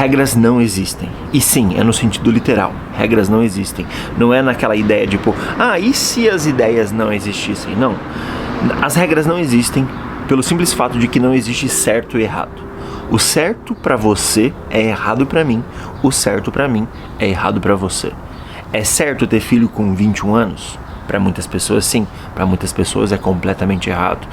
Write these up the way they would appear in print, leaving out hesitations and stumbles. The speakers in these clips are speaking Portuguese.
regras não existem. E sim, é no sentido literal. Regras não existem. Não é naquela ideia de, tipo, e se as ideias não existissem? Não. As regras não existem pelo simples fato de que não existe certo e errado. O certo pra você é errado pra mim. O certo pra mim é errado pra você. É certo ter filho com 21 anos? Para muitas pessoas, sim. Para muitas pessoas é completamente errado.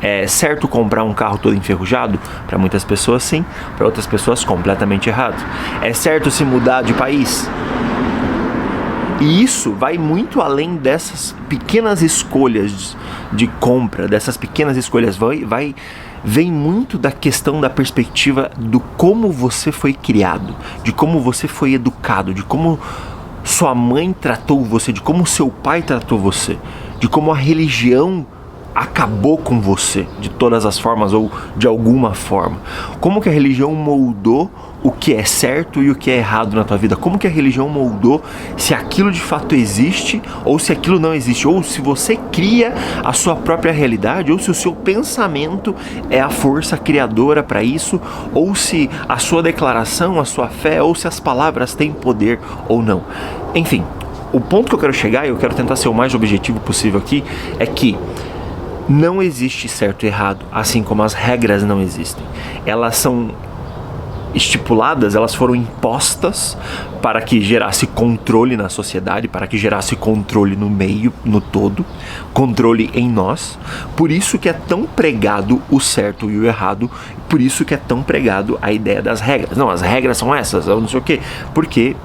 É certo comprar um carro todo enferrujado? Para muitas pessoas, sim. Para outras pessoas, completamente errado. É certo se mudar de país? E isso vai muito além dessas pequenas escolhas de compra, dessas pequenas escolhas. Vem muito da questão da perspectiva do como você foi criado, de como você foi educado, de como sua mãe tratou você, de como seu pai tratou você, de como a religião acabou com você, de todas as formas ou de alguma forma. Como que a religião moldou o que é certo e o que é errado na tua vida? Como que a religião moldou se aquilo de fato existe ou se aquilo não existe? Ou se você cria a sua própria realidade, ou se o seu pensamento é a força criadora para isso, ou se a sua declaração, a sua fé, ou se as palavras têm poder ou não. Enfim, o ponto que eu quero chegar, e eu quero tentar ser o mais objetivo possível aqui, é que não existe certo e errado, assim como as regras não existem. Elas são estipuladas, elas foram impostas para que gerasse controle na sociedade, para que gerasse controle no meio, no todo, controle em nós. Por isso que é tão pregado o certo e o errado, por isso que é tão pregado a ideia das regras. Não, as regras são essas, eu não sei o quê, porque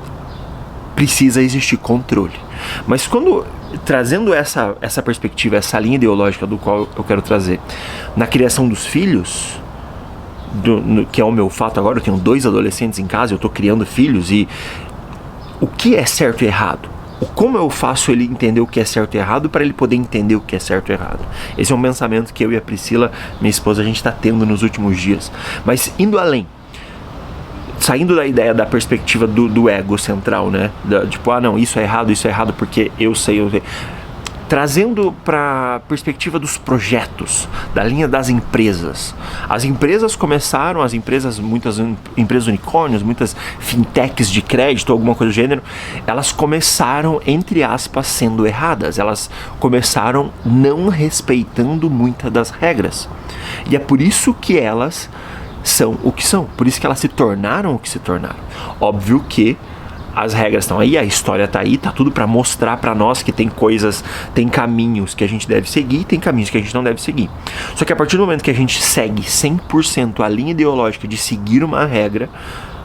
precisa existir controle. Mas quando, trazendo essa perspectiva, essa linha ideológica do qual eu quero trazer, na criação dos filhos, que é o meu fato agora, eu tenho 2 adolescentes em casa, eu estou criando filhos, e o que é certo e errado? Como eu faço ele entender o que é certo e errado para ele poder entender o que é certo e errado? Esse é um pensamento que eu e a Priscila, minha esposa, a gente está tendo nos últimos dias. Mas indo além, saindo da ideia da perspectiva do ego central, né? Tipo, não, isso é errado porque eu sei. Trazendo para a perspectiva dos projetos, da linha das empresas. As empresas começaram, muitas empresas unicórnios, muitas fintechs de crédito, alguma coisa do gênero, elas começaram, entre aspas, sendo erradas. Elas começaram não respeitando muitas das regras. E é por isso que elas são o que são, por isso que elas se tornaram o que se tornaram. Óbvio que as regras estão aí, a história está aí, tá tudo para mostrar para nós que tem coisas, tem caminhos que a gente deve seguir e tem caminhos que a gente não deve seguir. Só que a partir do momento que a gente segue 100% a linha ideológica de seguir uma regra,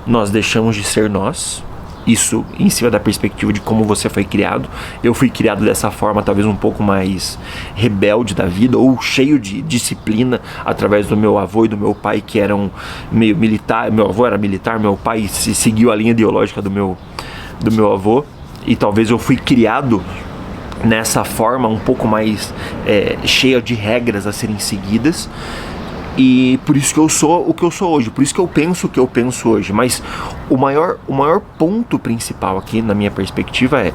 nós deixamos de ser nós. Isso em cima da perspectiva de como você foi criado. Eu fui criado dessa forma, talvez um pouco mais rebelde da vida, ou cheio de disciplina, através do meu avô e do meu pai, que eram meio militar. Meu avô era militar, meu pai seguiu a linha ideológica do meu avô, e talvez eu fui criado nessa forma um pouco mais cheia de regras a serem seguidas. E por isso que eu sou o que eu sou hoje, por isso que eu penso o que eu penso hoje. Mas o maior ponto principal aqui, na minha perspectiva, é: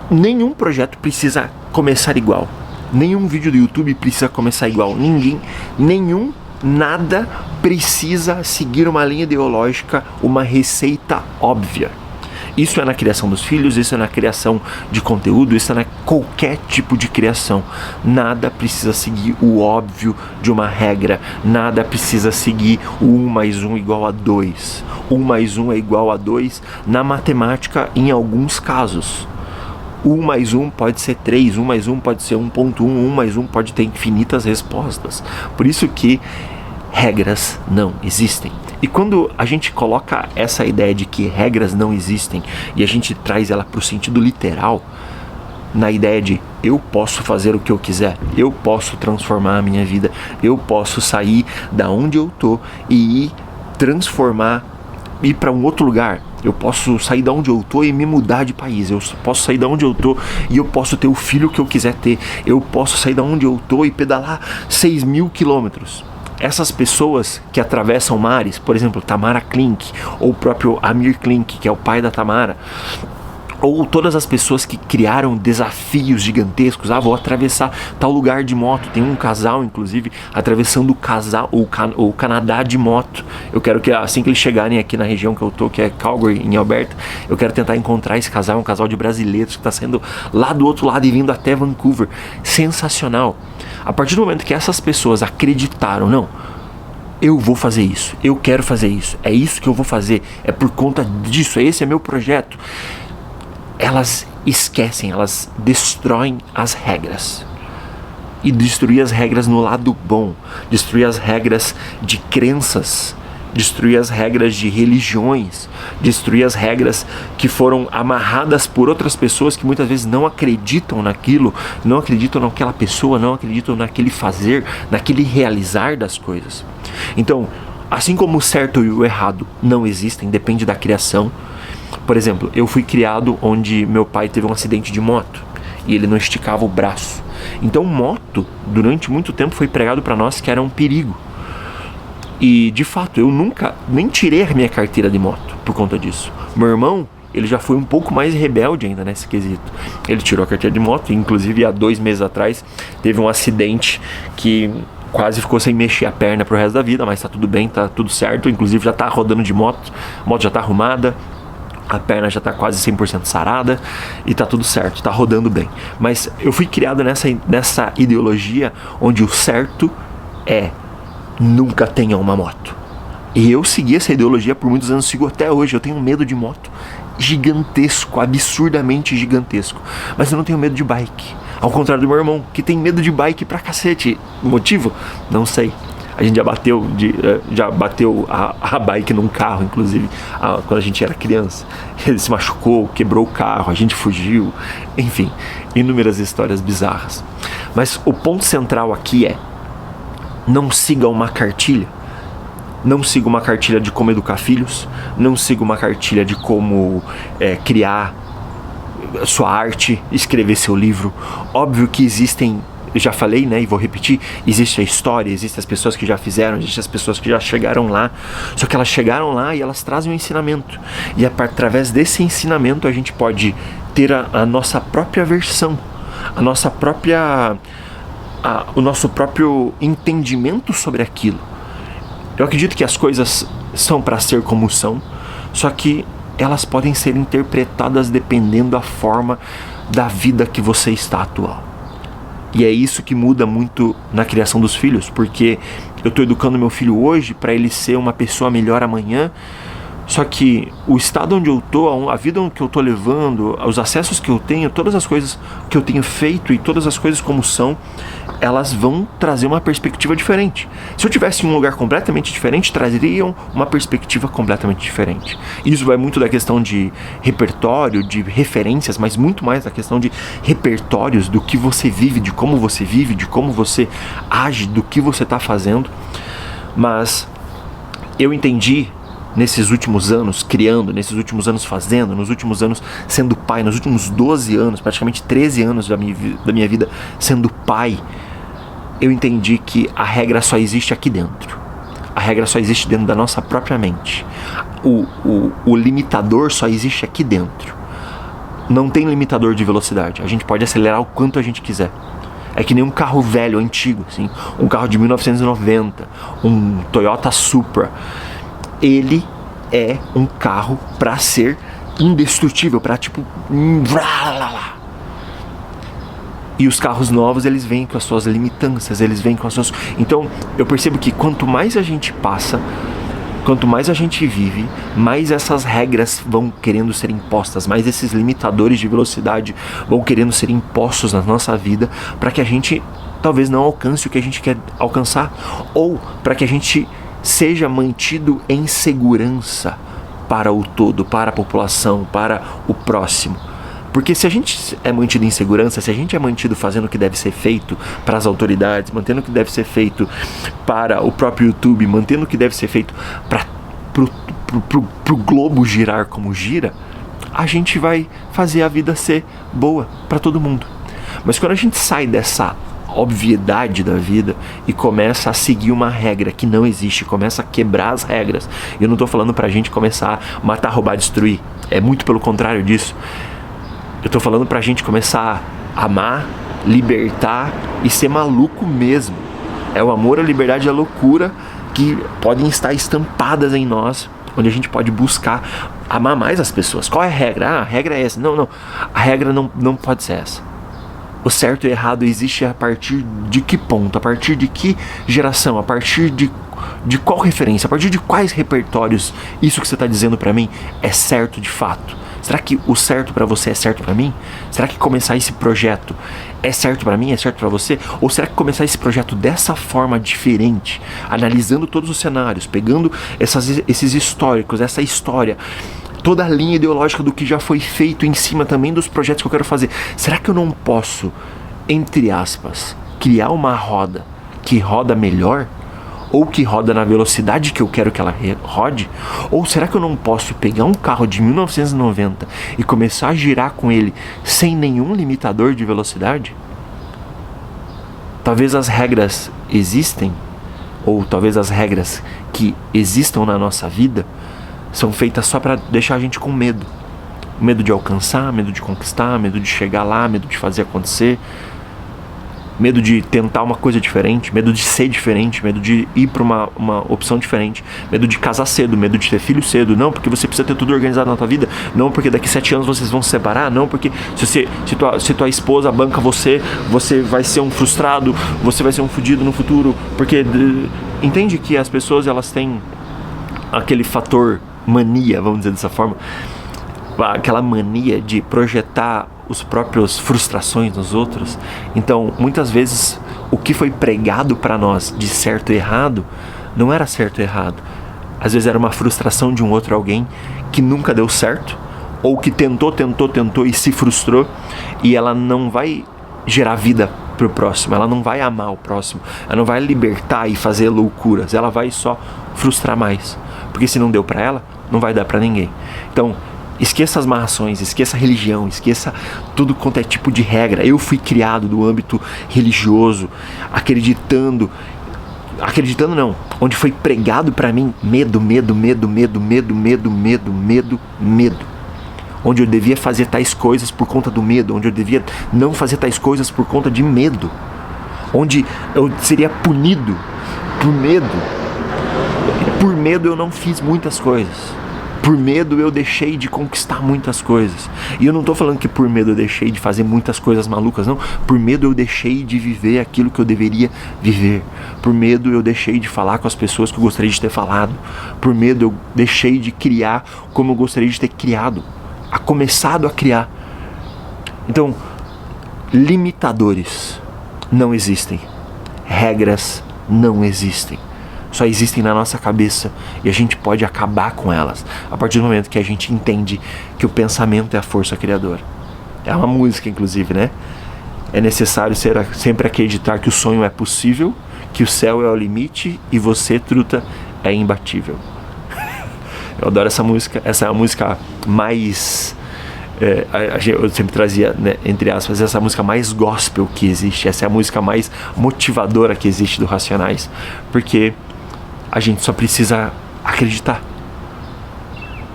nenhum projeto precisa começar igual. Nenhum vídeo do YouTube precisa começar igual. Nada precisa seguir uma linha ideológica, uma receita óbvia. Isso é na criação dos filhos, isso é na criação de conteúdo, isso é na qualquer tipo de criação. Nada precisa seguir o óbvio de uma regra, nada precisa seguir o 1 mais 1 igual a 2. 1 mais 1 é igual a 2 na matemática em alguns casos. 1 mais 1 pode ser 3, 1 mais 1 pode ser 1.1, 1 mais 1 pode ter infinitas respostas. Por isso que regras não existem. E quando a gente coloca essa ideia de que regras não existem e a gente traz ela para o sentido literal, na ideia de eu posso fazer o que eu quiser, eu posso transformar a minha vida, eu posso sair da onde eu tô e ir para um outro lugar. Eu posso sair da onde eu tô e me mudar de país. Eu posso sair da onde eu tô e eu posso ter o filho que eu quiser ter. Eu posso sair da onde eu tô e pedalar 6.000 quilômetros. Essas pessoas que atravessam mares, por exemplo, Tamara Klink, ou o próprio Amir Klink, que é o pai da Tamara, Ou todas as pessoas que criaram desafios gigantescos. Vou atravessar tal lugar de moto. Tem um casal, inclusive, atravessando o Canadá de moto. Eu quero que assim que eles chegarem aqui na região que eu tô, que é Calgary, em Alberta, eu quero tentar encontrar esse casal. É um casal de brasileiros que está saindo lá do outro lado e vindo até Vancouver. Sensacional. A partir do momento que essas pessoas acreditaram, não, eu vou fazer isso, eu quero fazer isso, é isso que eu vou fazer, é por conta disso, esse é meu projeto. Elas esquecem, elas destroem as regras. E destruir as regras no lado bom, destruir as regras de crenças, destruir as regras de religiões, destruir as regras que foram amarradas por outras pessoas que muitas vezes não acreditam naquilo, não acreditam naquela pessoa, não acreditam naquele fazer, naquele realizar das coisas. Então, assim como o certo e o errado não existem, depende da criação. Por exemplo, eu fui criado onde meu pai teve um acidente de moto e ele não esticava o braço. Então moto, durante muito tempo, foi pregado para nós que era um perigo. E de fato, eu nunca nem tirei a minha carteira de moto por conta disso. Meu irmão, ele já foi um pouco mais rebelde ainda nesse quesito. Ele tirou a carteira de moto, inclusive há 2 meses atrás teve um acidente que quase ficou sem mexer a perna pro resto da vida, mas tá tudo bem, tá tudo certo. Inclusive já tá rodando de moto, a moto já tá arrumada, a perna já tá quase 100% sarada e tá tudo certo, tá rodando bem. Mas eu fui criado nessa ideologia onde o certo é nunca tenha uma moto. E eu segui essa ideologia por muitos anos, sigo até hoje. Eu tenho medo de moto gigantesco, absurdamente gigantesco. Mas eu não tenho medo de bike. Ao contrário do meu irmão, que tem medo de bike pra cacete. O motivo? Não sei. A gente já bateu a bike num carro, inclusive, quando a gente era criança. Ele se machucou, quebrou o carro, a gente fugiu. Enfim, inúmeras histórias bizarras. Mas o ponto central aqui é: não siga uma cartilha. Não siga uma cartilha de como educar filhos. Não siga uma cartilha de como criar sua arte, escrever seu livro. Óbvio que existem, eu já falei, né, e vou repetir, existe a história, existem as pessoas que já fizeram, existem as pessoas que já chegaram lá. Só que elas chegaram lá e elas trazem um ensinamento. E através desse ensinamento a gente pode ter a nossa própria versão, a nossa própria... o nosso próprio entendimento sobre aquilo. Eu acredito que as coisas são para ser como são, só que elas podem ser interpretadas dependendo da forma da vida que você está atual. E é isso que muda muito na criação dos filhos, porque eu estou educando meu filho hoje para ele ser uma pessoa melhor amanhã. Só que o estado onde eu tô, a vida que eu tô levando, os acessos que eu tenho, todas as coisas que eu tenho feito e todas as coisas como são, elas vão trazer uma perspectiva diferente. Se eu tivesse em um lugar completamente diferente, trariam uma perspectiva completamente diferente. Isso vai muito da questão de repertório, de referências, mas muito mais da questão de repertórios, do que você vive, de como você age, do que você está fazendo. Mas eu entendi nesses últimos anos criando, nesses últimos anos fazendo, nos últimos anos sendo pai, nos últimos 12 anos, praticamente 13 anos da minha vida sendo pai, eu entendi que a regra só existe aqui dentro. A regra só existe dentro da nossa própria mente. O limitador só existe aqui dentro. Não tem limitador de velocidade. A gente pode acelerar o quanto a gente quiser. É que nem um carro velho, antigo, assim, um carro de 1990, um Toyota Supra. Ele é um carro para ser indestrutível, para tipo... E os carros novos, eles vêm com as suas limitâncias, eles vêm com as suas... Então, eu percebo que quanto mais a gente passa, quanto mais a gente vive, mais essas regras vão querendo ser impostas, mais esses limitadores de velocidade vão querendo ser impostos na nossa vida, para que a gente talvez não alcance o que a gente quer alcançar, ou para que a gente seja mantido em segurança para o todo, para a população, para o próximo. Porque se a gente é mantido em segurança, se a gente é mantido fazendo o que deve ser feito para as autoridades, mantendo o que deve ser feito para o próprio YouTube, mantendo o que deve ser feito para pro globo girar como gira, a gente vai fazer a vida ser boa para todo mundo. Mas quando a gente sai dessa obviedade da vida e começa a seguir uma regra que não existe, começa a quebrar as regras, eu não tô falando pra gente começar a matar, roubar, destruir, é muito pelo contrário disso. Eu tô falando pra gente começar a amar, libertar e ser maluco mesmo. É o amor, a liberdade e a loucura que podem estar estampadas em nós, onde a gente pode buscar amar mais as pessoas. Qual é a regra? A regra é essa. Não. A regra não pode ser essa. O certo e o errado existe a partir de que ponto? A partir de que geração? A partir de qual referência? A partir de quais repertórios isso que você está dizendo para mim é certo de fato? Será que o certo para você é certo para mim? Será que começar esse projeto é certo para mim, é certo para você? Ou será que começar esse projeto dessa forma diferente, analisando todos os cenários, pegando esses históricos, essa história, toda a linha ideológica do que já foi feito em cima também dos projetos que eu quero fazer, será que eu não posso, entre aspas, criar uma roda que roda melhor? Ou que roda na velocidade que eu quero que ela rode? Ou será que eu não posso pegar um carro de 1990 e começar a girar com ele sem nenhum limitador de velocidade? Talvez as regras existem, ou talvez as regras que existam na nossa vida são feitas só para deixar a gente com medo. Medo de alcançar, medo de conquistar, medo de chegar lá, medo de fazer acontecer, medo de tentar uma coisa diferente, medo de ser diferente, medo de ir para uma opção diferente, medo de casar cedo, medo de ter filho cedo, não porque você precisa ter tudo organizado na tua vida, não porque daqui 7 anos vocês vão se separar, não porque se tua esposa banca você vai ser um frustrado, você vai ser um fudido no futuro, porque entende que as pessoas elas têm aquele fator mania, vamos dizer dessa forma, aquela mania de projetar os próprios frustrações nos outros. Então, muitas vezes, o que foi pregado para nós de certo e errado, não era certo e errado. Às vezes era uma frustração de um outro alguém que nunca deu certo, ou que tentou e se frustrou, e ela não vai gerar vida pro próximo, ela não vai amar o próximo, ela não vai libertar e fazer loucuras, ela vai só frustrar mais. Porque se não deu para ela, não vai dar para ninguém. Então, esqueça as marrações, esqueça a religião, esqueça tudo quanto é tipo de regra. Eu fui criado do âmbito religioso, acreditando não, onde foi pregado para mim medo. Onde eu devia fazer tais coisas por conta do medo, onde eu devia não fazer tais coisas por conta de medo, onde eu seria punido por medo. Por medo eu não fiz muitas coisas. Por medo eu deixei de conquistar muitas coisas. E eu não estou falando que por medo eu deixei de fazer muitas coisas malucas, não. Por medo eu deixei de viver aquilo que eu deveria viver. Por medo eu deixei de falar com as pessoas que eu gostaria de ter falado. Por medo eu deixei de criar como eu gostaria de ter criado. Começado a criar. Então, limitadores não existem. Regras não existem. Só existem na nossa cabeça e a gente pode acabar com elas a partir do momento que a gente entende que o pensamento é a força criadora. É uma música, inclusive, né? É necessário sempre acreditar que o sonho é possível, que o céu é o limite e você, truta, é imbatível. Eu adoro essa música. Essa é a música mais... eu sempre trazia, né, entre aspas, essa música mais gospel que existe. Essa é a música mais motivadora que existe do Racionais. Porque a gente só precisa acreditar.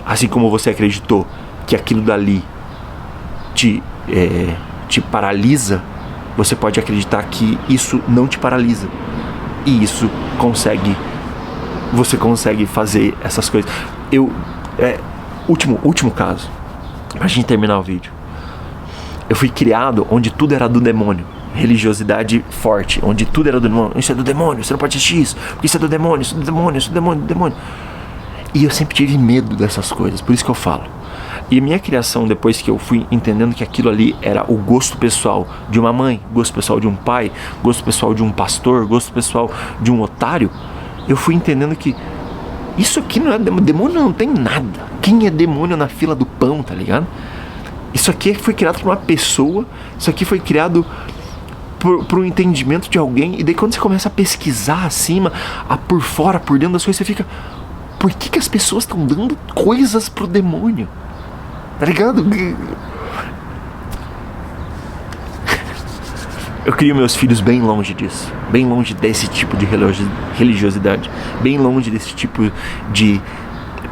Assim como você acreditou que aquilo dali te paralisa, você pode acreditar que isso não te paralisa. E isso você consegue fazer essas coisas. Último caso, pra gente terminar o vídeo. Eu fui criado onde tudo era do demônio. Religiosidade forte, onde tudo era do demônio. Isso é do demônio, você não pode assistir isso. Isso é do demônio, isso é do demônio, isso é do demônio. E eu sempre tive medo dessas coisas, por isso que eu falo. E a minha criação, depois que eu fui entendendo que aquilo ali era o gosto pessoal de uma mãe, gosto pessoal de um pai, gosto pessoal de um pastor, gosto pessoal de um otário, eu fui entendendo que isso aqui não é demônio. Demônio não tem nada. Quem é demônio na fila do pão, tá ligado? Isso aqui foi criado por uma pessoa, isso aqui foi criado por um entendimento de alguém. E daí quando você começa a pesquisar acima, por fora, por dentro das coisas, você fica... Por que as pessoas estão dando coisas pro demônio? Tá ligado? Eu crio meus filhos bem longe disso. Bem longe desse tipo de religiosidade. Bem longe desse tipo de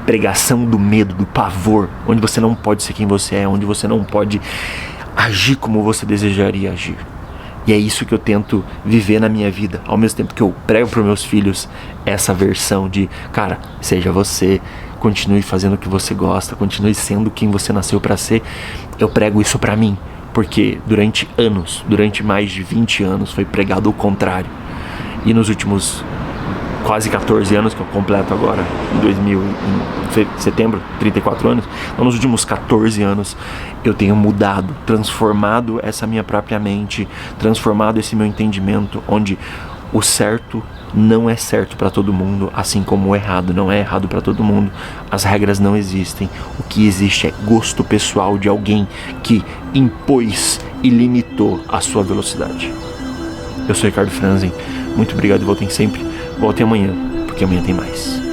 pregação do medo, do pavor, onde você não pode ser quem você é, onde você não pode agir como você desejaria agir. E é isso que eu tento viver na minha vida, ao mesmo tempo que eu prego para os meus filhos essa versão de, cara, seja você, continue fazendo o que você gosta, continue sendo quem você nasceu para ser. Eu prego isso para mim, porque durante anos, durante mais de 20 anos, foi pregado o contrário. E nos últimos quase 14 anos, que eu completo agora, em setembro, 34 anos, então nos últimos 14 anos eu tenho mudado, transformado essa minha própria mente, transformado esse meu entendimento, onde o certo não é certo para todo mundo, assim como o errado não é errado para todo mundo. As regras não existem. O que existe é gosto pessoal de alguém que impôs e limitou a sua velocidade. Eu sou Ricardo Franzen, muito obrigado e voltem sempre. Volte amanhã, porque amanhã tem mais.